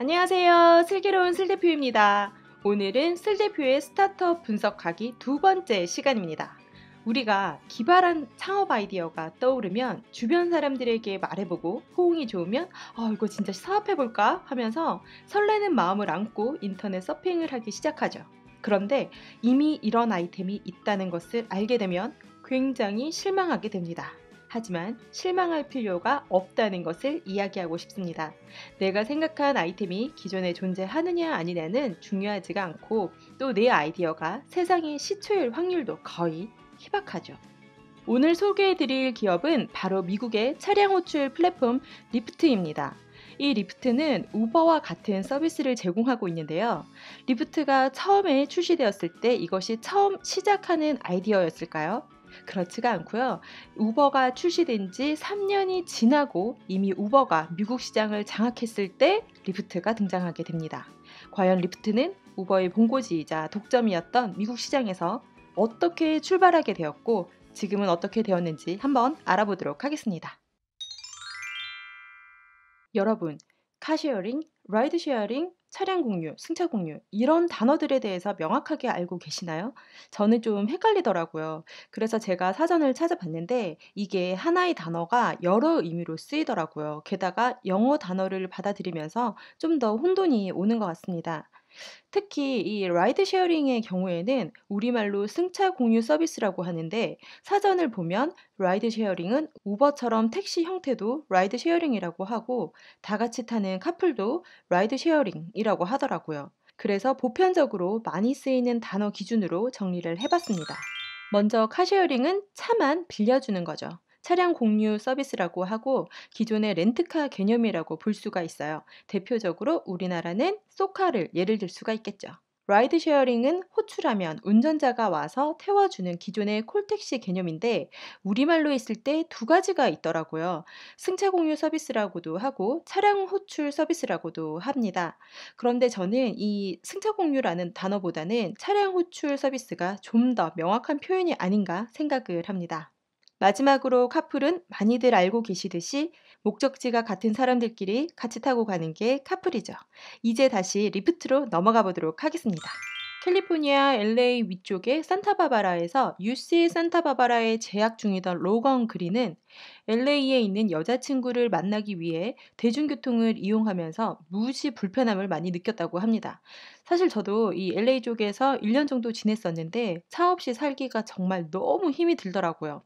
안녕하세요. 슬기로운 슬대표입니다. 오늘은 슬대표의 스타트업 분석하기 두 번째 시간입니다. 우리가 기발한 창업 아이디어가 떠오르면 주변 사람들에게 말해보고 호응이 좋으면 이거 진짜 사업해볼까 하면서 설레는 마음을 안고 인터넷 서핑을 하기 시작하죠. 그런데 이미 이런 아이템이 있다는 것을 알게 되면 굉장히 실망하게 됩니다. 하지만 실망할 필요가 없다는 것을 이야기하고 싶습니다. 내가 생각한 아이템이 기존에 존재하느냐 아니냐는 중요하지가 않고 또 내 아이디어가 세상에 시초일 확률도 거의 희박하죠. 오늘 소개해드릴 기업은 바로 미국의 차량 호출 플랫폼 리프트입니다. 이 리프트는 우버와 같은 서비스를 제공하고 있는데요. 리프트가 처음에 출시되었을 때 이것이 처음 시작하는 아이디어였을까요? 그렇지가 않고요. 우버가 출시된 지 3년이 지나고 이미 우버가 미국 시장을 장악했을 때 리프트가 등장하게 됩니다. 과연 리프트는 우버의 본고지이자 독점이었던 미국 시장에서 어떻게 출발하게 되었고 지금은 어떻게 되었는지 한번 알아보도록 하겠습니다. 여러분, 카쉐어링, 라이드쉐어링, 차량 공유, 승차 공유 이런 단어들에 대해서 명확하게 알고 계시나요? 저는 좀 헷갈리더라고요. 그래서 제가 사전을 찾아봤는데 이게 하나의 단어가 여러 의미로 쓰이더라고요. 게다가 영어 단어를 받아들이면서 좀 더 혼돈이 오는 것 같습니다. 특히 이 라이드 쉐어링의 경우에는 우리말로 승차 공유 서비스라고 하는데 사전을 보면 라이드 쉐어링은 우버처럼 택시 형태도 라이드 쉐어링이라고 하고 다 같이 타는 카풀도 라이드 쉐어링이라고 하더라고요. 그래서 보편적으로 많이 쓰이는 단어 기준으로 정리를 해봤습니다. 먼저 카쉐어링은 차만 빌려주는 거죠. 차량 공유 서비스라고 하고 기존의 렌트카 개념이라고 볼 수가 있어요. 대표적으로 우리나라는 쏘카를 예를 들 수가 있겠죠. 라이드 쉐어링은 호출하면 운전자가 와서 태워주는 기존의 콜택시 개념인데 우리말로 있을 때 두 가지가 있더라고요. 승차 공유 서비스라고도 하고 차량 호출 서비스라고도 합니다. 그런데 저는 이 승차 공유라는 단어보다는 차량 호출 서비스가 좀 더 명확한 표현이 아닌가 생각을 합니다. 마지막으로 카풀은 많이들 알고 계시듯이 목적지가 같은 사람들끼리 같이 타고 가는 게 카풀이죠. 이제 다시 리프트로 넘어가 보도록 하겠습니다. 캘리포니아 LA 위쪽의 산타바바라에서 UC 산타바바라에 재학 중이던 로건 그린은 LA에 있는 여자친구를 만나기 위해 대중교통을 이용하면서 무지 불편함을 많이 느꼈다고 합니다. 사실 저도 이 LA 쪽에서 1년 정도 지냈었는데 차 없이 살기가 정말 너무 힘이 들더라고요.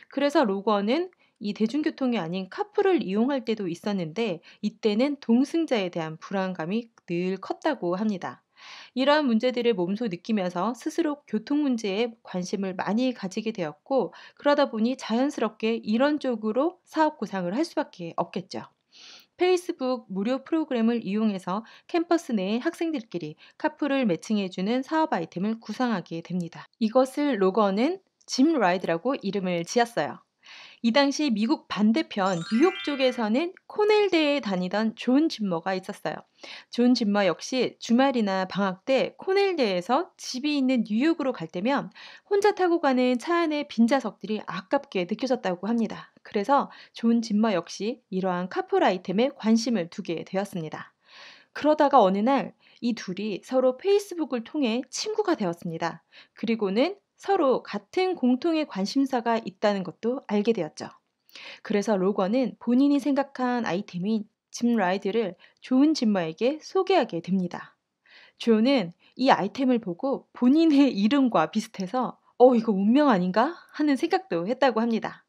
그래서 로건은 이 대중교통이 아닌 카풀을 이용할 때도 있었는데 이때는 동승자에 대한 불안감이 늘 컸다고 합니다. 이러한 문제들을 몸소 느끼면서 스스로 교통 문제에 관심을 많이 가지게 되었고 그러다 보니 자연스럽게 이런 쪽으로 사업 구상을 할 수밖에 없겠죠. 페이스북 무료 프로그램을 이용해서 캠퍼스 내 학생들끼리 카풀을 매칭해주는 사업 아이템을 구상하게 됩니다. 이것을 로건은 짐 라이드라고 이름을 지었어요. 이 당시 미국 반대편 뉴욕 쪽에서는 코넬대에 다니던 존 짐머가 있었어요. 존 짐머 역시 주말이나 방학 때 코넬대에서 집이 있는 뉴욕으로 갈 때면 혼자 타고 가는 차 안의 빈좌석들이 아깝게 느껴졌다고 합니다. 그래서 존 짐머 역시 이러한 카풀 아이템에 관심을 두게 되었습니다. 그러다가 어느 날 이 둘이 서로 페이스북을 통해 친구가 되었습니다. 그리고는 서로 같은 공통의 관심사가 있다는 것도 알게 되었죠. 그래서 로건은 본인이 생각한 아이템인 짐 라이드를 존 짐머에게 소개하게 됩니다. 존은 이 아이템을 보고 본인의 이름과 비슷해서 이거 운명 아닌가? 하는 생각도 했다고 합니다.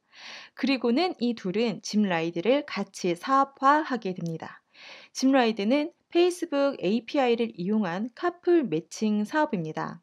그리고는 이 둘은 짐 라이드를 같이 사업화하게 됩니다. 짐 라이드는 페이스북 API를 이용한 카풀 매칭 사업입니다.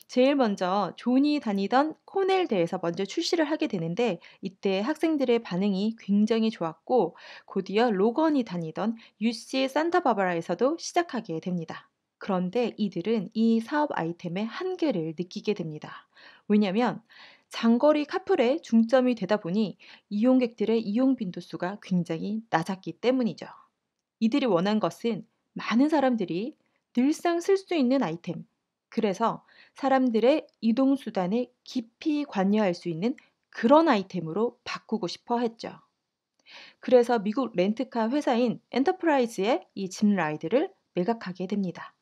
제일 먼저 존이 다니던 코넬대에서 먼저 출시를 하게 되는데 이때 학생들의 반응이 굉장히 좋았고 곧이어 로건이 다니던 UC 산타바바라에서도 시작하게 됩니다. 그런데 이들은 이 사업 아이템의 한계를 느끼게 됩니다. 왜냐하면 장거리 카풀에 중점이 되다 보니 이용객들의 이용 빈도수가 굉장히 낮았기 때문이죠. 이들이 원한 것은 많은 사람들이 늘상 쓸 수 있는 아이템. 그래서 사람들의 이동 수단에 깊이 관여할 수 있는 그런 아이템으로 바꾸고 싶어 했죠. 그래서 미국 렌트카 회사인 엔터프라이즈에 이 짐 라이드를 매각하게 됩니다.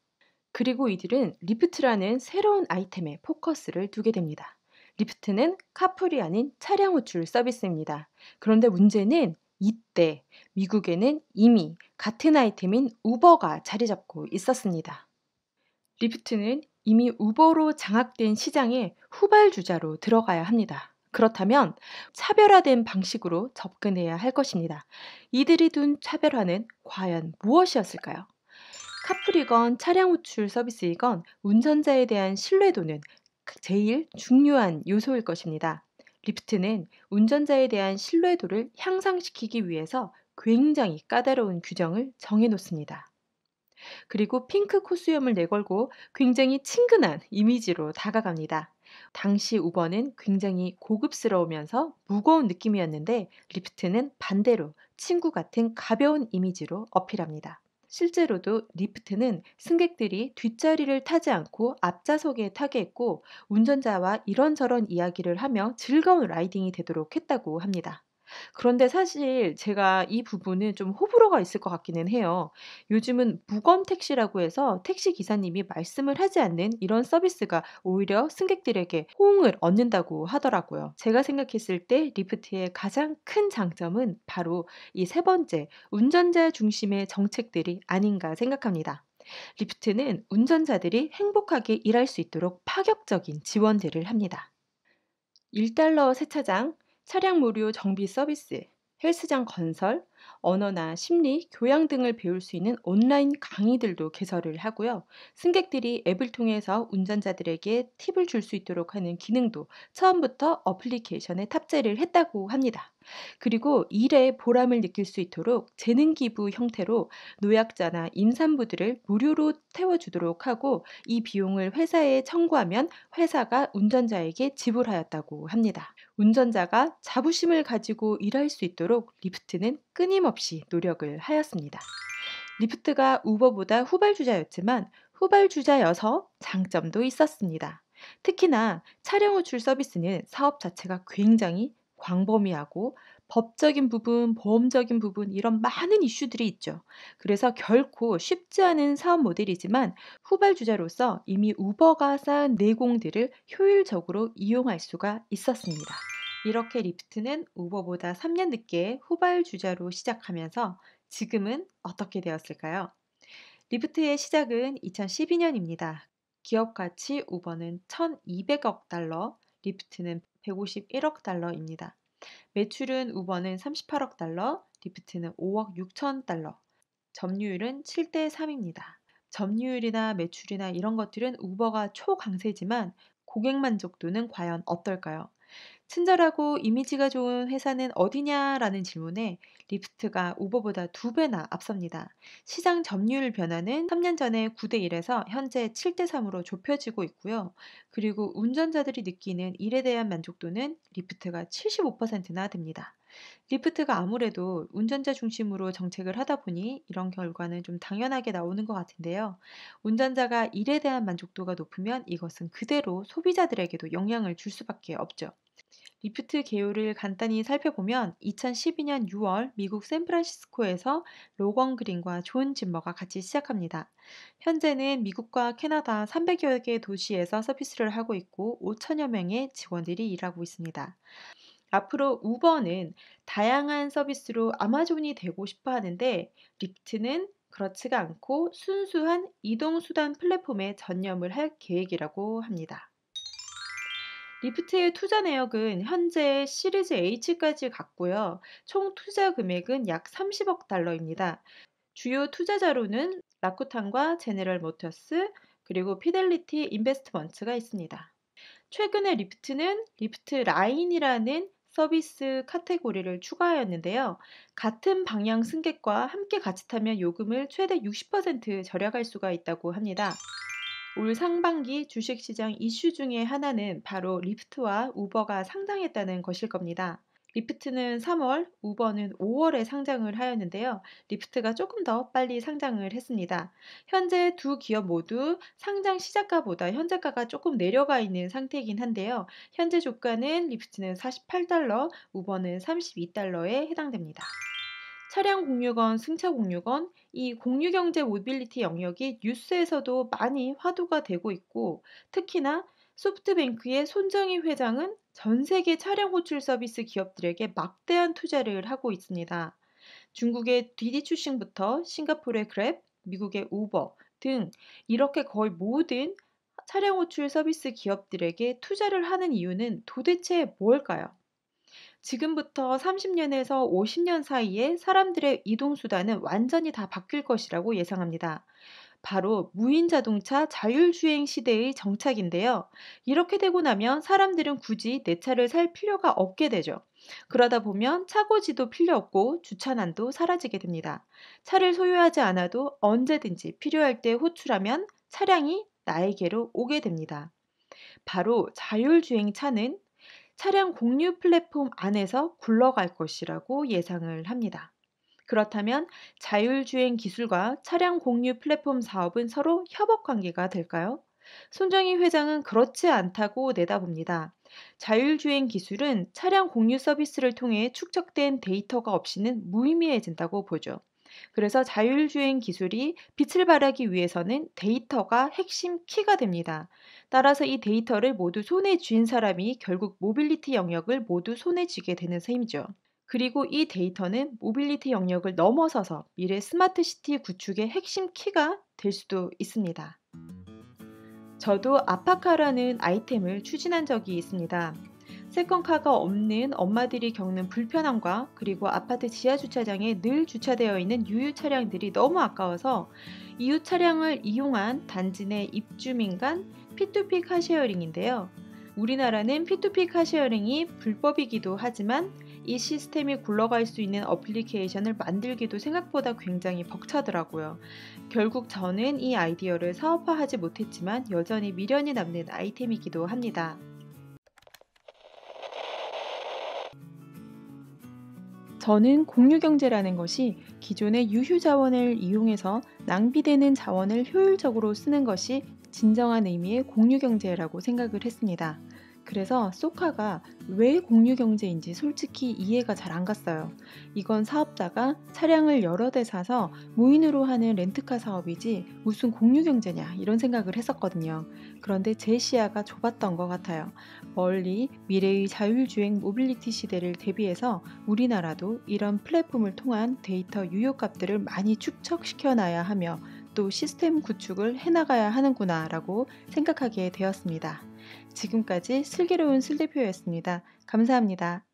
그리고 이들은 리프트라는 새로운 아이템에 포커스를 두게 됩니다. 리프트는 카풀이 아닌 차량 호출 서비스입니다. 그런데 문제는 이때 미국에는 이미 같은 아이템인 우버가 자리 잡고 있었습니다. 리프트는 이미 우버로 장악된 시장의 후발주자로 들어가야 합니다. 그렇다면 차별화된 방식으로 접근해야 할 것입니다. 이들이 둔 차별화는 과연 무엇이었을까요? 카풀이건 차량 호출 서비스이건 운전자에 대한 신뢰도는 제일 중요한 요소일 것입니다. 리프트는 운전자에 대한 신뢰도를 향상시키기 위해서 굉장히 까다로운 규정을 정해놓습니다. 그리고 핑크 코수염을 내걸고 굉장히 친근한 이미지로 다가갑니다. 당시 우버는 굉장히 고급스러우면서 무거운 느낌이었는데 리프트는 반대로 친구 같은 가벼운 이미지로 어필합니다. 실제로도 리프트는 승객들이 뒷자리를 타지 않고 앞좌석에 타게 했고 운전자와 이런저런 이야기를 하며 즐거운 라이딩이 되도록 했다고 합니다. 그런데 사실 제가 이 부분은 좀 호불호가 있을 것 같기는 해요. 요즘은 무검 택시라고 해서 택시 기사님이 말씀을 하지 않는 이런 서비스가 오히려 승객들에게 호응을 얻는다고 하더라고요. 제가 생각했을 때 리프트의 가장 큰 장점은 바로 이 세 번째, 운전자 중심의 정책들이 아닌가 생각합니다. 리프트는 운전자들이 행복하게 일할 수 있도록 파격적인 지원들을 합니다. 1달러 세차장, 차량 무료 정비 서비스, 헬스장 건설, 언어나 심리, 교양 등을 배울 수 있는 온라인 강의들도 개설을 하고요. 승객들이 앱을 통해서 운전자들에게 팁을 줄 수 있도록 하는 기능도 처음부터 어플리케이션에 탑재를 했다고 합니다. 그리고 일에 보람을 느낄 수 있도록 재능 기부 형태로 노약자나 임산부들을 무료로 태워주도록 하고 이 비용을 회사에 청구하면 회사가 운전자에게 지불하였다고 합니다. 운전자가 자부심을 가지고 일할 수 있도록 리프트는 끊임없이 노력을 하였습니다. 리프트가 우버보다 후발주자였지만 후발주자여서 장점도 있었습니다. 특히나 차량 호출 서비스는 사업 자체가 굉장히 광범위하고 법적인 부분, 보험적인 부분 이런 많은 이슈들이 있죠. 그래서 결코 쉽지 않은 사업 모델이지만 후발주자로서 이미 우버가 쌓은 내공들을 효율적으로 이용할 수가 있었습니다. 이렇게 리프트는 우버보다 3년 늦게 후발주자로 시작하면서 지금은 어떻게 되었을까요? 리프트의 시작은 2012년입니다. 기업 가치 우버는 1,200억 달러, 리프트는 151억 달러입니다. 매출은 우버는 38억 달러, 리프트는 5억 6천 달러. 점유율은 7대 3입니다. 점유율이나 매출이나 이런 것들은 우버가 초강세지만 고객 만족도는 과연 어떨까요? 친절하고 이미지가 좋은 회사는 어디냐라는 질문에 리프트가 우버보다 2배나 앞섭니다. 시장 점유율 변화는 3년 전에 9대 1에서 현재 7대 3으로 좁혀지고 있고요. 그리고 운전자들이 느끼는 일에 대한 만족도는 리프트가 75%나 됩니다. 리프트가 아무래도 운전자 중심으로 정책을 하다 보니 이런 결과는 좀 당연하게 나오는 것 같은데요. 운전자가 일에 대한 만족도가 높으면 이것은 그대로 소비자들에게도 영향을 줄 수밖에 없죠. 리프트 개요를 간단히 살펴보면 2012년 6월 미국 샌프란시스코에서 로건 그린과 존 짐머가 같이 시작합니다. 현재는 미국과 캐나다 300여 개 도시에서 서비스를 하고 있고 5천여 명의 직원들이 일하고 있습니다. 앞으로 우버는 다양한 서비스로 아마존이 되고 싶어 하는데 리프트는 그렇지가 않고 순수한 이동수단 플랫폼에 전념을 할 계획이라고 합니다. 리프트의 투자 내역은 현재 시리즈 H까지 갔고요. 총 투자 금액은 약 30억 달러입니다. 주요 투자자로는 라쿠탄과 제네럴 모터스 그리고 피델리티 인베스트먼트가 있습니다. 최근에 리프트는 리프트 라인이라는 서비스 카테고리를 추가하였는데요. 같은 방향 승객과 함께 같이 타면 요금을 최대 60% 절약할 수가 있다고 합니다. 올 상반기 주식시장 이슈 중에 하나는 바로 리프트와 우버가 상장했다는 것일 겁니다. 리프트는 3월, 우버는 5월에 상장을 하였는데요. 리프트가 조금 더 빨리 상장을 했습니다. 현재 두 기업 모두 상장 시작가보다 현재가가 조금 내려가 있는 상태이긴 한데요. 현재 주가는 리프트는 48달러, 우버는 32달러에 해당됩니다. 차량 공유건, 승차 공유건, 이 공유경제 모빌리티 영역이 뉴스에서도 많이 화두가 되고 있고, 특히나 소프트뱅크의 손정희 회장은 전 세계 차량 호출 서비스 기업들에게 막대한 투자를 하고 있습니다. 중국의 디디 추싱부터 싱가포르의 그랩, 미국의 우버 등 이렇게 거의 모든 차량 호출 서비스 기업들에게 투자를 하는 이유는 도대체 뭘까요? 지금부터 30년에서 50년 사이에 사람들의 이동 수단은 완전히 다 바뀔 것이라고 예상합니다. 바로 무인 자동차 자율주행 시대의 정착인데요. 이렇게 되고 나면 사람들은 굳이 내 차를 살 필요가 없게 되죠. 그러다 보면 차고지도 필요 없고 주차난도 사라지게 됩니다. 차를 소유하지 않아도 언제든지 필요할 때 호출하면 차량이 나에게로 오게 됩니다. 바로 자율주행 차는 차량 공유 플랫폼 안에서 굴러갈 것이라고 예상을 합니다. 그렇다면 자율주행 기술과 차량 공유 플랫폼 사업은 서로 협업 관계가 될까요? 손정희 회장은 그렇지 않다고 내다봅니다. 자율주행 기술은 차량 공유 서비스를 통해 축적된 데이터가 없이는 무의미해진다고 보죠. 그래서 자율주행 기술이 빛을 발하기 위해서는 데이터가 핵심 키가 됩니다. 따라서 이 데이터를 모두 손에 쥔 사람이 결국 모빌리티 영역을 모두 손에 쥐게 되는 셈이죠. 그리고 이 데이터는 모빌리티 영역을 넘어서서 미래 스마트 시티 구축의 핵심 키가 될 수도 있습니다. 저도 아파카라는 아이템을 추진한 적이 있습니다. 세컨카가 없는 엄마들이 겪는 불편함과 그리고 아파트 지하 주차장에 늘 주차되어 있는 유유 차량들이 너무 아까워서 이웃 차량을 이용한 단지 내 입주민 간 P2P 카쉐어링인데요. 우리나라는 P2P 카쉐어링이 불법이기도 하지만 이 시스템이 굴러갈 수 있는 어플리케이션을 만들기도 생각보다 굉장히 벅차더라고요. 결국 저는 이 아이디어를 사업화하지 못했지만 여전히 미련이 남는 아이템이기도 합니다. 저는 공유경제라는 것이 기존의 유휴 자원을 이용해서 낭비되는 자원을 효율적으로 쓰는 것이 진정한 의미의 공유경제라고 생각을 했습니다. 그래서 소카가 왜 공유경제인지 솔직히 이해가 잘 안 갔어요. 이건 사업자가 차량을 여러 대 사서 무인으로 하는 렌트카 사업이지 무슨 공유경제냐 이런 생각을 했었거든요. 그런데 제 시야가 좁았던 것 같아요. 멀리 미래의 자율주행 모빌리티 시대를 대비해서 우리나라도 이런 플랫폼을 통한 데이터 유효값들을 많이 축적시켜 놔야 하며 또 시스템 구축을 해나가야 하는구나라고 생각하게 되었습니다. 지금까지 슬기로운 슬대표였습니다. 감사합니다.